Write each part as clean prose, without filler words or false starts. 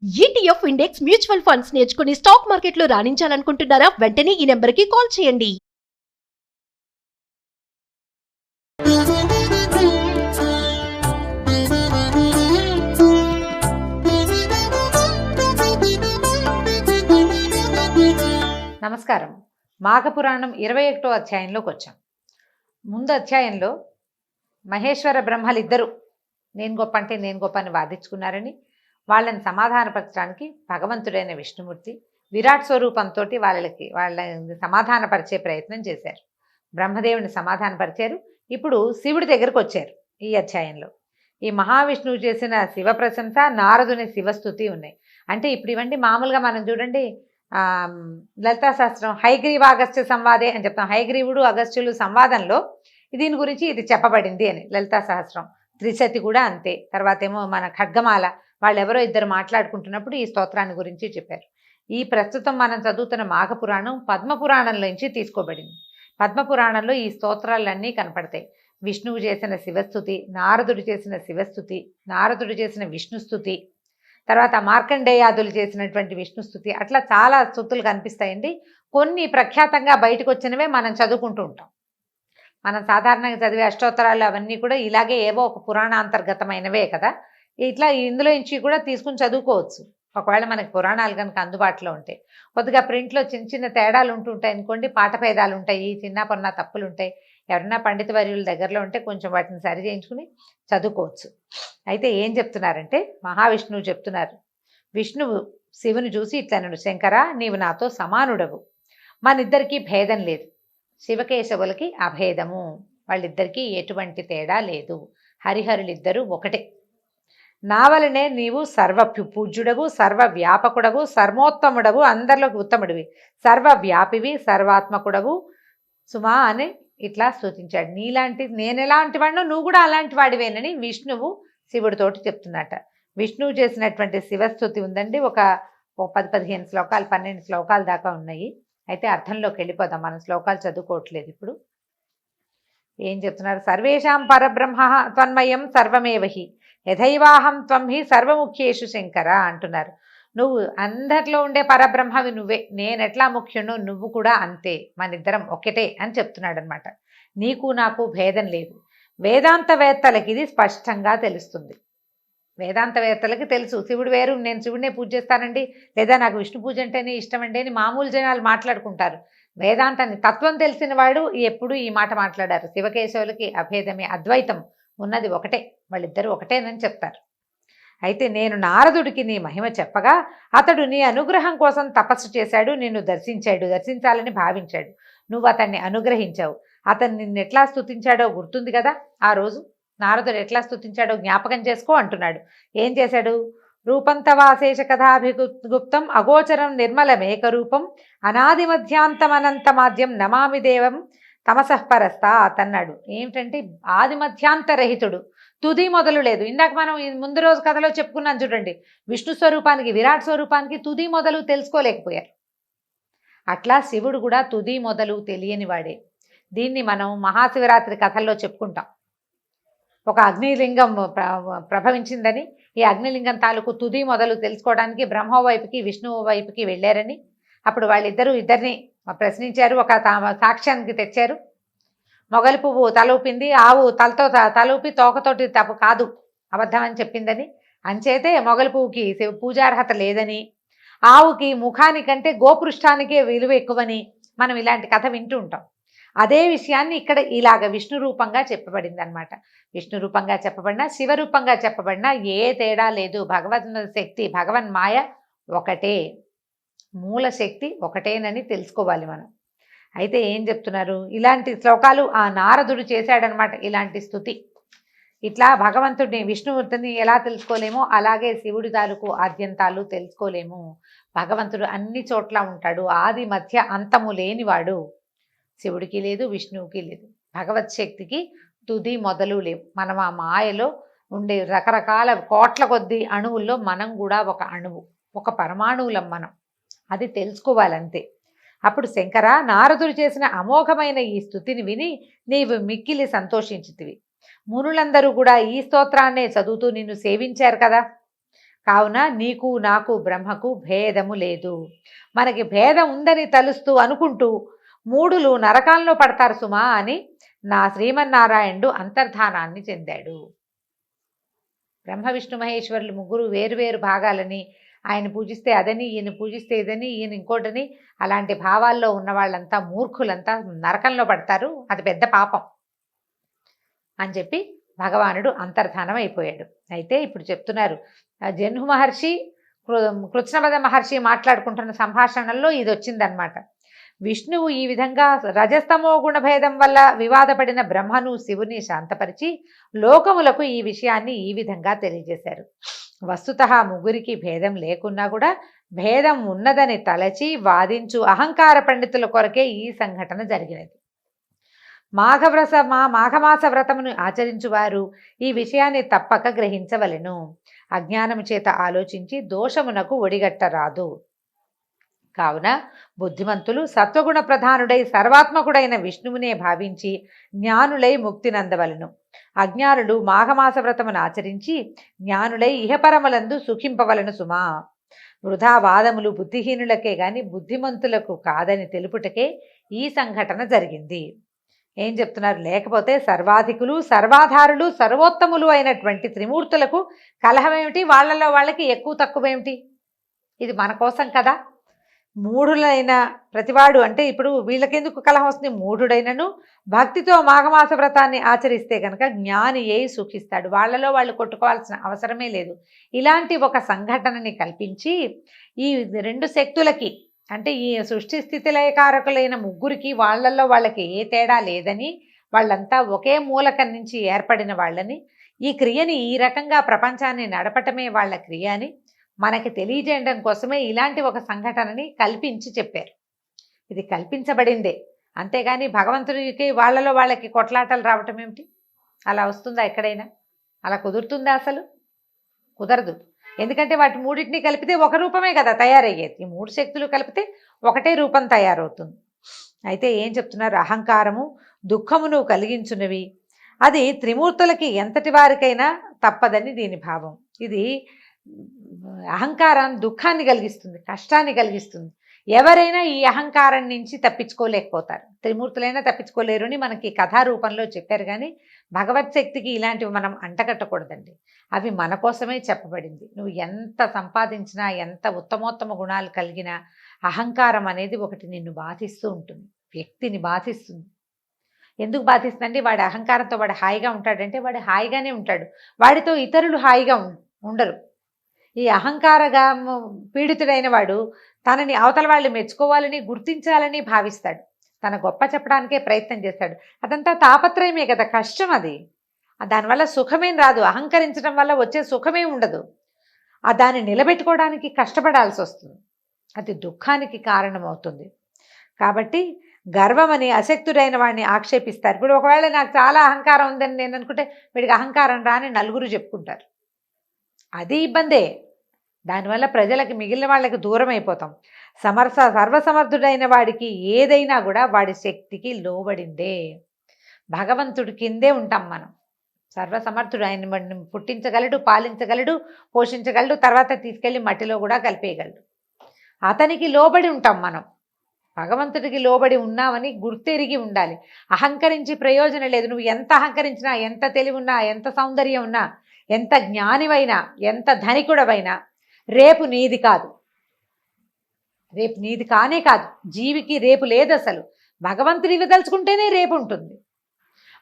ETF index mutual funds నేర్చుకుని stock మార్కెట్లో రాణించాలనుకుంటున్నారా? వెంటనే ఈ నెంబర్కి కాల్ చేయండి. నమస్కారం. మాఘపురాణం 21వ అధ్యాయంలోకి వచ్చాం. ముందు అధ్యాయంలో మహేశ్వర బ్రహ్మలిద్దరూ నేను గొప్ప అంటే నేను గొప్ప అని వాదించుకున్నారని, వాళ్ళని సమాధానపరచడానికి భగవంతుడైన విష్ణుమూర్తి విరాట్ స్వరూపంతో వాళ్ళని సమాధానపరిచే ప్రయత్నం చేశారు. బ్రహ్మదేవుని సమాధానపరిచారు. ఇప్పుడు శివుడి దగ్గరకు వచ్చారు. ఈ అధ్యాయంలో ఈ మహావిష్ణువు చేసిన శివ ప్రశంస, నారదుని శివస్థుతి ఉన్నాయి. అంటే ఇప్పుడు ఇవన్నీ మామూలుగా మనం చూడండి, లలితా శాస్త్రం హైగ్రీవ అగస్త్య సంవాదే అని చెప్తాం. హైగ్రీవుడు అగస్త్యులు సంవాదంలో దీని గురించి ఇది చెప్పబడింది అని లలితా సహస్రం. త్రిశతి కూడా అంతే. తర్వాత ఏమో మన ఖడ్గమాల వాళ్ళెవరో ఇద్దరు మాట్లాడుకుంటున్నప్పుడు ఈ స్తోత్రాన్ని గురించి చెప్పారు. ఈ ప్రస్తుతం మనం చదువుతున్న మాఘపురాణం పద్మపురాణంలోంచి తీసుకోబడింది. పద్మపురాణంలో ఈ స్తోత్రాలన్నీ కనపడతాయి. విష్ణువు చేసిన శివస్థుతి, నారదుడు చేసిన శివస్థుతి, నారదుడు చేసిన విష్ణుస్థుతి, తర్వాత మార్కండేయాదులు చేసినటువంటి విష్ణుస్థుతి, అట్లా చాలా స్థుతులు కనిపిస్తాయండి. కొన్ని ప్రఖ్యాతంగా బయటకు వచ్చినవే మనం చదువుకుంటూ ఉంటాం. మనం సాధారణంగా చదివే అష్టోత్తరాలు అవన్నీ కూడా ఇలాగే ఏవో ఒక పురాణాంతర్గతమైనవే కదా. ఇట్లా ఇందులో నుంచి కూడా తీసుకుని చదువుకోవచ్చు, ఒకవేళ మనకి పురాణాలు కనుక అందుబాటులో ఉంటాయి. కొద్దిగా ప్రింట్లో చిన్న చిన్న తేడాలు ఉంటుంటాయి అనుకోండి, పాఠభేదాలు ఉంటాయి, చిన్న పొన్న తప్పులు ఉంటాయి. ఎవరన్నా పండిత వర్యుల దగ్గరలో ఉంటే కొంచెం వాటిని సరి చేయించుకుని చదువుకోవచ్చు. అయితే ఏం చెప్తున్నారంటే, మహావిష్ణువు చెప్తున్నారు. విష్ణువు శివుని చూసి ఇట్లనడు, శంకర నీవు నాతో సమానుడవు, మనిద్దరికీ భేదం లేదు. శివకేశవులకి అభేదము, వాళ్ళిద్దరికీ ఎటువంటి తేడా లేదు. హరిహరులిద్దరూ ఒకటే. నా వలనే నీవు సర్వ పూజ్యుడవు, సర్వ వ్యాపకుడవు, సర్వోత్తముడవు, అందరిలోకి ఉత్తముడివి, సర్వవ్యాపివి, సర్వాత్మకుడవు సుమా అని ఇట్లా స్తుతించాడు. నేను ఎలాంటి వాడినో నువ్వు కూడా అలాంటి వాడివేనని విష్ణువు శివుడితోటి చెప్తున్నట. విష్ణువు చేసినటువంటి శివస్థుతి ఉందండి. ఒక 10-15 శ్లోకాలు, 12 శ్లోకాల దాకా ఉన్నాయి. అయితే అర్థంలోకి వెళ్ళిపోదాం, మనం శ్లోకాలు చదువుకోవట్లేదు ఇప్పుడు. ఏం చెప్తున్నారు? సర్వేషాం పరబ్రహ్మ త్వన్మయం సర్వమేవహి యథైవాహం త్వం హి సర్వముఖ్యేషు శంకర అంటున్నారు. నువ్వు అందరిలో ఉండే పరబ్రహ్మవి నువ్వే, నేనెట్లా ముఖ్యునో నువ్వు కూడా అంతే, మనిద్దరం ఒకటే అని చెప్తున్నాడు అనమాట. నీకు నాకు భేదం లేదు. వేదాంతవేత్తలకి ఇది స్పష్టంగా తెలుస్తుంది. వేదాంతవేత్తలకి తెలుసు శివుడు వేరు, నేను శివుడినే పూజ చేస్తానండి, లేదా నాకు విష్ణు పూజ అంటేనే ఇష్టం అండి అని మామూలు జనాలు మాట్లాడుకుంటారు. వేదాంతాన్ని తత్వం తెలిసిన వాడు ఎప్పుడు ఈ మాట మాట్లాడారు. శివకేశవులకి అభేదమే, అద్వైతం ఉన్నది ఒకటే, వాళ్ళిద్దరూ ఒకటేనని చెప్తారు. అయితే నేను నారదుడికి నీ మహిమ చెప్పగా అతడు నీ అనుగ్రహం కోసం తపస్సు చేశాడు, నిన్ను దర్శించాలని భావించాడు. నువ్వు అతన్ని అనుగ్రహించావు. అతను నిన్ను ఎట్లా స్తుతించాడో గుర్తుంది కదా. ఆ రోజు నారదుడు ఎట్లా స్తుతించాడో జ్ఞాపకం చేసుకో అంటున్నాడు. ఏం చేశాడు? రూపంతవాశేష కథాభిగుప్తం అగోచరం నిర్మలమేకరూపం అనాది మధ్యాంతమనంతమాద్యం నమామి దేవం తమసఃపరస్తాత్ అన్నాడు. ఏమిటంటే ఆది మధ్యాంతరహితుడు, తుది మొదలు లేదు. ఇందాక మనం ముందు రోజు కథలో చెప్పుకున్నాం చూడండి, విష్ణు స్వరూపానికి విరాట్ స్వరూపానికి తుది మొదలు తెలుసుకోలేకపోయారు. అట్లా శివుడు కూడా తుది మొదలు తెలియని వాడే. దీన్ని మనం మహాశివరాత్రి కథల్లో చెప్పుకుంటాం. ఒక అగ్నిలింగం ప్రభవించిందని, ఈ అగ్నిలింగం తాలూకు తుది మొదలు తెలుసుకోవడానికి బ్రహ్మ వైపుకి విష్ణువు వైపుకి వెళ్ళారని, అప్పుడు ఇద్దరిని ప్రశ్నించారు. ఒక సాక్ష్యానికి తెచ్చారు. మొగలి పువ్వు తలూపింది, ఆవు తలతో తలూపి తోకతోటి తప్పు కాదు, అబద్ధం అని చెప్పిందని, అంచేతే మొగలి పువ్వుకి పూజార్హత లేదని, ఆవుకి ముఖానికంటే గోపృష్ఠానికే విలువ ఎక్కువని మనం ఇలాంటి కథ వింటూ ఉంటాం. అదే విషయాన్ని ఇక్కడ ఇలాగ విష్ణు రూపంగా చెప్పబడింది అనమాట. విష్ణు రూపంగా చెప్పబడినా శివరూపంగా చెప్పబడినా ఏ తేడా లేదు. భగవద్ శక్తి, భగవన్ మాయ ఒకటే, మూల శక్తి ఒకటేనని తెలుసుకోవాలి మనం. అయితే ఏం చెప్తున్నారు? ఇలాంటి శ్లోకాలు ఆ నారదుడు చేశాడనమాట. ఇలాంటి స్తుతి, ఇట్లా భగవంతుడిని విష్ణుమూర్తిని ఎలా తెలుసుకోలేమో అలాగే శివుడి తాలూకు ఆద్యంతాలు తెలుసుకోలేము. భగవంతుడు అన్ని చోట్ల ఉంటాడు, ఆది మధ్య అంతము లేనివాడు. శివుడికి లేదు, విష్ణువుకి లేదు. భగవత్ శక్తికి తుది మొదలు లేవు. మనం ఆ మాయలో ఉండే రకరకాల కోట్ల కొద్ది అణువుల్లో మనం కూడా ఒక అణువు, ఒక పరమాణువులం మనం. అది తెలుసుకోవాలంతే. అప్పుడు శంకర, నారదుడు చేసిన అమోఘమైన ఈ స్తుతిని విని నీవు మిక్కిలి సంతోషించితివి. మునులందరూ కూడా ఈ స్తోత్రాన్నే చదువుతూ నిన్ను సేవించారు కదా. కావున నీకు నాకు బ్రహ్మకు భేదము లేదు. మనకి భేదం ఉందని తలుస్తూ అనుకుంటూ మూడులు నరకాల్లో పడతారు సుమా అని నా శ్రీమన్నారాయణుడు అంతర్ధానాన్ని చెందాడు. బ్రహ్మ విష్ణు మహేశ్వరులు ముగ్గురు వేరువేరు భాగాలని, ఆయన పూజిస్తే అదని, ఈయన పూజిస్తే ఇదని, ఈయన ఇంకోటని, అలాంటి భావాల్లో ఉన్న వాళ్ళంతా మూర్ఖులంతా నరకంలో పడతారు, అది పెద్ద పాపం అని చెప్పి భగవానుడు అంతర్ధానం అయిపోయాడు. అయితే ఇప్పుడు చెప్తున్నారు, జన్హు మహర్షి కృత్స్నపద మహర్షి మాట్లాడుకుంటున్న సంభాషణల్లో ఇది వచ్చిందనమాట. విష్ణువు ఈ విధంగా రజస్తమో గుణభేదం వల్ల వివాదపడిన బ్రహ్మను శివుని శాంతపరిచి లోకములకు ఈ విషయాన్ని ఈ విధంగా తెలియజేశారు. వస్తుతః ముగ్గురికి భేదం లేకున్నా కూడా భేదం ఉన్నదని తలచి వాదించు అహంకార పండితుల కొరకే ఈ సంఘటన జరిగినది. మాఘమాస వ్రతమును ఆచరించువారు ఈ విషయాన్ని తప్పక గ్రహించవలెను. అజ్ఞానము చేత ఆలోచించి దోషమునకు ఒడిగట్టరాదు. కావున బుద్ధిమంతులు సత్వగుణ ప్రధానుడై సర్వాత్మకుడైన విష్ణువునే భావించి జ్ఞానులై ముక్తినందవలను. అజ్ఞానులు మాఘమాస వ్రతమును ఆచరించి జ్ఞానులై ఇహపరములందు సుఖింపవలను సుమా. వృధా వాదములు బుద్ధిహీనులకే గాని బుద్ధిమంతులకు కాదని తెలుపుటకే ఈ సంఘటన జరిగింది. ఏం చెప్తున్నారు? లేకపోతే సర్వాధికులు సర్వాధారులు సర్వోత్తములు అయినటువంటి త్రిమూర్తులకు కలహమేమిటి? వాళ్ళలో వాళ్ళకి ఎక్కువ తక్కువేమిటి? ఇది మన కోసం కదా. మూఢులైన ప్రతివాడు, అంటే ఇప్పుడు వీళ్ళకెందుకు కలహం వస్తుంది? మూఢుడైనను భక్తితో మాఘమాస వ్రతాన్ని ఆచరిస్తే కనుక జ్ఞాని అయి సుఖిస్తాడు. వాళ్ళలో వాళ్ళు కొట్టుకోవాల్సిన అవసరమే లేదు. ఇలాంటి ఒక సంఘటనని కల్పించి ఈ రెండు శక్తులకి, అంటే ఈ సృష్టి స్థితి లయకారకులైన ముగ్గురికి వాళ్ళల్లో వాళ్ళకి ఏ తేడా లేదని, వాళ్ళంతా ఒకే మూలకం నుంచి ఏర్పడిన వాళ్ళని, ఈ క్రియని ఈ రకంగా ప్రపంచాన్ని నడపటమే వాళ్ళ క్రియ అని మనకి తెలియజేయడం కోసమే ఇలాంటి ఒక సంఘటనని కల్పించి చెప్పారు. ఇది కల్పించబడిందే, అంతేగాని భగవంతుడికి వాళ్ళలో వాళ్ళకి కొట్లాటలు రావటం ఏమిటి? అలా వస్తుందా ఎక్కడైనా? అలా కుదురుతుందా? అసలు కుదరదు. ఎందుకంటే వాటి మూడింటిని కలిపితే ఒక రూపమే కదా తయారయ్యేది. ఈ మూడు శక్తులు కలిపితే ఒకటే రూపం తయారవుతుంది. అయితే ఏం చెప్తున్నారు? అహంకారము దుఃఖమును కలిగించున్నవి, అది త్రిమూర్తులకి ఎంతటి వారికైనా తప్పదని దీని భావం. ఇది అహంకారం దుఃఖాన్ని కలిగిస్తుంది, కష్టాన్ని కలిగిస్తుంది. ఎవరైనా ఈ అహంకారం నుంచి తప్పించుకోలేకపోతారు. త్రిమూర్తులైనా తప్పించుకోలేరు అని మనకి కథారూపంలో చెప్పారు. కానీ భగవత్ శక్తికి ఇలాంటివి మనం అంటగట్టకూడదండి. అవి మన కోసమే చెప్పబడింది. నువ్వు ఎంత సంపాదించినా, ఎంత ఉత్తమోత్తమ గుణాలు కలిగినా అహంకారం అనేది ఒకటి నిన్ను బాధిస్తూ ఉంటుంది, వ్యక్తిని బాధిస్తుంది. ఎందుకు బాధిస్తుందండి? వాడి అహంకారంతో వాడు హాయిగా ఉంటాడంటే వాడు హాయిగానే ఉంటాడు, వాడితో ఇతరులు హాయిగా ఉండరు. ఈ అహంకారగా పీడితుడైన వాడు తనని అవతల వాళ్ళు మెచ్చుకోవాలని, గుర్తించాలని భావిస్తాడు. తన గొప్ప చెప్పడానికే ప్రయత్నం చేస్తాడు. అదంతా తాపత్రయమే కదా, కష్టం అది. దానివల్ల సుఖమేం రాదు. అహంకరించడం వల్ల వచ్చే సుఖమేం ఉండదు. దాన్ని నిలబెట్టుకోవడానికి కష్టపడాల్సి వస్తుంది. అది దుఃఖానికి కారణమవుతుంది. కాబట్టి గర్వమని అశక్తుడైన వాడిని ఆక్షేపిస్తారు. ఇప్పుడు ఒకవేళ నాకు చాలా అహంకారం ఉందని నేను అనుకుంటే వీడికి అహంకారం రాని నలుగురు చెప్పుకుంటారు. అది ఇబ్బందే. దానివల్ల ప్రజలకి, మిగిలిన వాళ్ళకి దూరం అయిపోతాం. సర్వసమర్థుడైన వాడికి ఏదైనా కూడా వాడి శక్తికి లోబడిందే. భగవంతుడి కిందే ఉంటాం మనం. సర్వసమర్థుడు, ఆయన పుట్టించగలడు, పాలించగలడు, పోషించగలడు, తర్వాత తీసుకెళ్ళి మట్టిలో కూడా కలిపేయగలడు. అతనికి లోబడి ఉంటాం మనం. భగవంతుడికి లోబడి ఉన్నామని గుర్తెరిగి ఉండాలి. అహంకరించి ప్రయోజనం లేదు. నువ్వు ఎంత అహంకరించినా, ఎంత తెలివి ఉన్నా, ఎంత సౌందర్యం ఉన్నా, ఎంత జ్ఞానివైనా, ఎంత ధనికుడవైనా రేపు నీది కాదు. రేపు నీది కానే కాదు. జీవికి రేపు లేదు అసలు. భగవంతుడు ఇవ్వదలుచుకుంటేనే రేపు ఉంటుంది.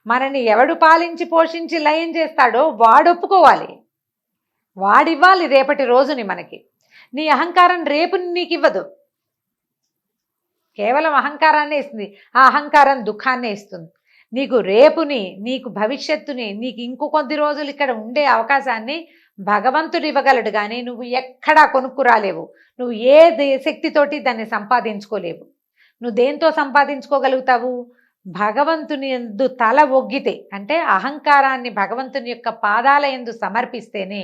మనని ఎవడు పాలించి పోషించి లయం చేస్తాడో వాడు ఒప్పుకోవాలి, వాడివ్వాలి రేపటి రోజుని మనకి. నీ అహంకారం రేపు నీకు ఇవ్వదు, కేవలం అహంకారాన్నే ఇస్తుంది. ఆ అహంకారం దుఃఖాన్నే ఇస్తుంది. నీకు రేపుని, నీకు భవిష్యత్తుని, నీకు ఇంకో కొద్ది రోజులు ఇక్కడ ఉండే అవకాశాన్ని భగవంతుడు ఇవ్వగలడు. కానీ నువ్వు ఎక్కడా కొనుక్కురాలేవు. నువ్వు ఏ శక్తితోటి దాన్ని సంపాదించుకోలేవు. నువ్వు దేంతో సంపాదించుకోగలుగుతావు? భగవంతుని యందు తల ఒగ్గితే, అంటే అహంకారాన్ని భగవంతుని యొక్క పాదాల యందు సమర్పిస్తేనే,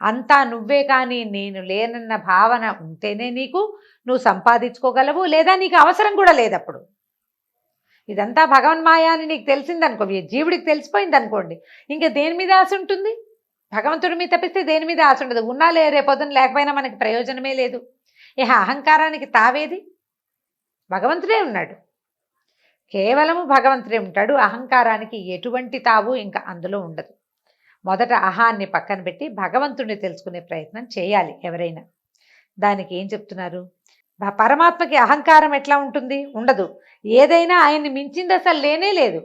అంతా నువ్వే కానీ నేను లేనన్న భావన ఉంటేనే నువ్వు సంపాదించుకోగలవు. లేదా నీకు అవసరం కూడా లేదు. అప్పుడు ఇదంతా భగవన్మాయ అని నీకు తెలిసిందనుకో, జీవుడికి తెలిసిపోయింది అనుకోండి, ఇంకా దేని మీద ఆశ ఉంటుంది? భగవంతుడి మీద తప్పిస్తే దేని మీద ఆశ ఉండదు. ఉన్నా లే రేపొద్దున లేకపోయినా మనకి ప్రయోజనమే లేదు. ఇహ అహంకారానికి తావేది? భగవంతుడే ఉన్నాడు. కేవలము భగవంతుడే ఉంటాడు. అహంకారానికి ఎటువంటి తావు ఇంకా అందులో ఉండదు. మొదట అహాన్ని పక్కన పెట్టి భగవంతుడిని తెలుసుకునే ప్రయత్నం చేయాలి ఎవరైనా. దానికి ఏం చెప్తున్నారు? పరమాత్మకి అహంకారం ఎట్లా ఉంటుంది? ఉండదు. ఏదైనా ఆయన్ని మించింది అసలు లేనే లేదు.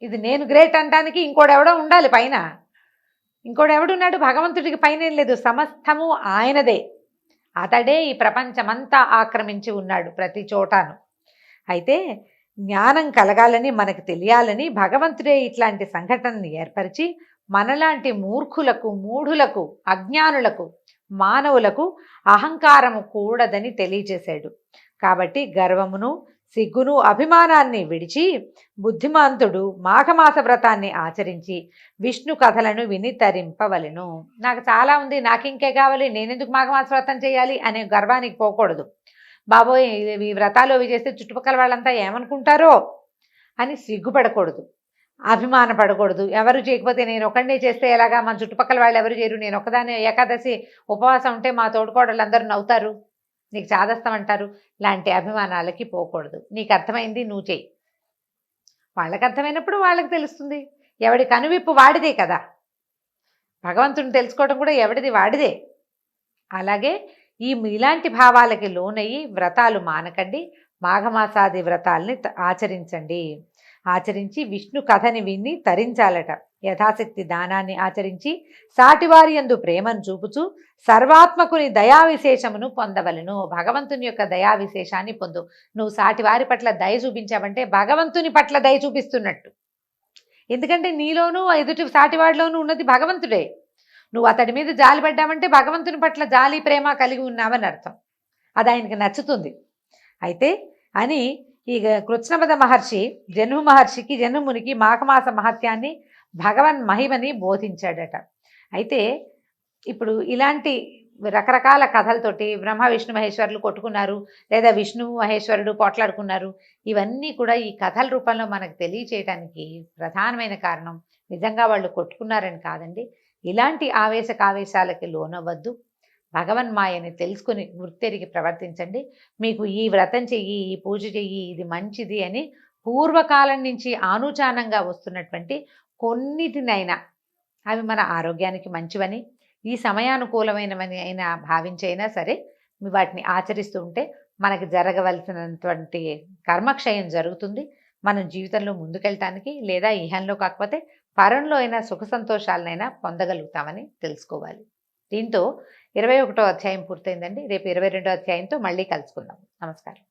ఇది నేను గ్రేట్ అంటానికి ఇంకోడెవడో ఉండాలి పైన. ఇంకోడెవడున్నాడు? భగవంతుడికి పైన ఏం లేదు. సమస్తము ఆయనదే. అతడే ఈ ప్రపంచమంతా ఆక్రమించి ఉన్నాడు ప్రతి చోటాను. అయితే జ్ఞానం కలగాలని, మనకు తెలియాలని భగవంతుడే ఇట్లాంటి సంఘటనని ఏర్పరిచి మనలాంటి మూర్ఖులకు, మూఢులకు, అజ్ఞానులకు, మానవులకు అహంకారము కూడదని తెలియజేశాడు. కాబట్టి గర్వమును, సిగ్గును, అభిమానాన్ని విడిచి బుద్ధిమంతుడు మాఘమాస వ్రతాన్ని ఆచరించి విష్ణు కథలను విని తరింపవలెను. నాకు చాలా ఉంది, నాకు ఇంకే కావాలి, నేనెందుకు మాఘమాస వ్రతం చేయాలి అనే గర్వానికి పోకూడదు. బాబోయ్ ఈ వ్రతాలు అవి చేస్తే చుట్టుపక్కల వాళ్ళంతా ఏమనుకుంటారో అని సిగ్గుపడకూడదు, అభిమానపడకూడదు. ఎవరు చేయకపోతే నేను ఒకడినే చేస్తే ఎలాగా, మన చుట్టుపక్కల వాళ్ళు ఎవరు చేయరు, నేను ఒకదాన్ని ఏకాదశి ఉపవాసం ఉంటే మా తోడుకోడళ్ళు అందరూ నవ్వుతారు, నీకు చాదస్తం అంటారు, లాంటి అభిమానాలకి పోకూడదు. నీకు అర్థమైంది నువ్వు చెయ్యి. వాళ్ళకి అర్థమైనప్పుడు వాళ్ళకి తెలుస్తుంది. ఎవడి కనువిప్పు వాడిదే కదా. భగవంతుని తెలుసుకోవడం కూడా ఎవడిది వాడిదే. అలాగే ఇలాంటి భావాలకి లోనయ్యి వ్రతాలు మానకండి. మాఘమాసాది వ్రతాలని ఆచరించండి. ఆచరించి విష్ణు కథని విని తరించాలట. యథాశక్తి దానాన్ని ఆచరించి సాటివారి యందు ప్రేమను చూపుచూ సర్వాత్మకుని దయా విశేషమును పొందవలను. భగవంతుని యొక్క దయా విశేషాన్ని పొందు. నువ్వు సాటివారి పట్ల దయ చూపించావంటే భగవంతుని పట్ల దయ చూపిస్తున్నట్టు. ఎందుకంటే నీలోనూ ఎదుటి సాటివాడిలోనూ ఉన్నది భగవంతుడే. నువ్వు అతడి మీద జాలి పడ్డావంటే భగవంతుని పట్ల జాలి, ప్రేమ కలిగి ఉన్నావని అర్థం. అది ఆయనకి నచ్చుతుంది. అయితే అని ఈ కృత్స్నపద మహర్షి జన్మునికి మాఘమాస మహత్యాన్ని, భగవన్ మహిమని బోధించాడట. అయితే ఇప్పుడు ఇలాంటి రకరకాల కథలతోటి బ్రహ్మ విష్ణు మహేశ్వరులు కొట్టుకున్నారు, లేదా విష్ణువు మహేశ్వరుడు పోట్లాడుకున్నారు. ఇవన్నీ కూడా ఈ కథల రూపంలో మనకు తెలియచేయటానికి ప్రధానమైన కారణం నిజంగా వాళ్ళు కొట్టుకున్నారని కాదండి. ఇలాంటి ఆవేశాలకి లోనవద్దు. భగవన్మాయని తెలుసుకుని గుర్తెరిగి ప్రవర్తించండి. మీకు ఈ వ్రతం చెయ్యి, ఈ పూజ చెయ్యి, ఇది మంచిది అని పూర్వకాలం నుంచి ఆనుచానంగా వస్తున్నటువంటి కొన్నిటినైనా అవి మన ఆరోగ్యానికి మంచివని, ఈ సమయానుకూలమైనవని అయినా భావించైనా సరే వాటిని ఆచరిస్తూ ఉంటే మనకి జరగవలసినటువంటి కర్మక్షయం జరుగుతుంది. మనం జీవితంలో ముందుకెళ్ళటానికి, లేదా ఇహంలో కాకపోతే పరంలో అయినా సుఖ సంతోషాలనైనా పొందగలుగుతామని తెలుసుకోవాలి. దీంతో 21వ అధ్యాయం పూర్తయిందండి. రేపు 22వ అధ్యాయంతో మళ్ళీ కలుసుకుందాం. నమస్కారం.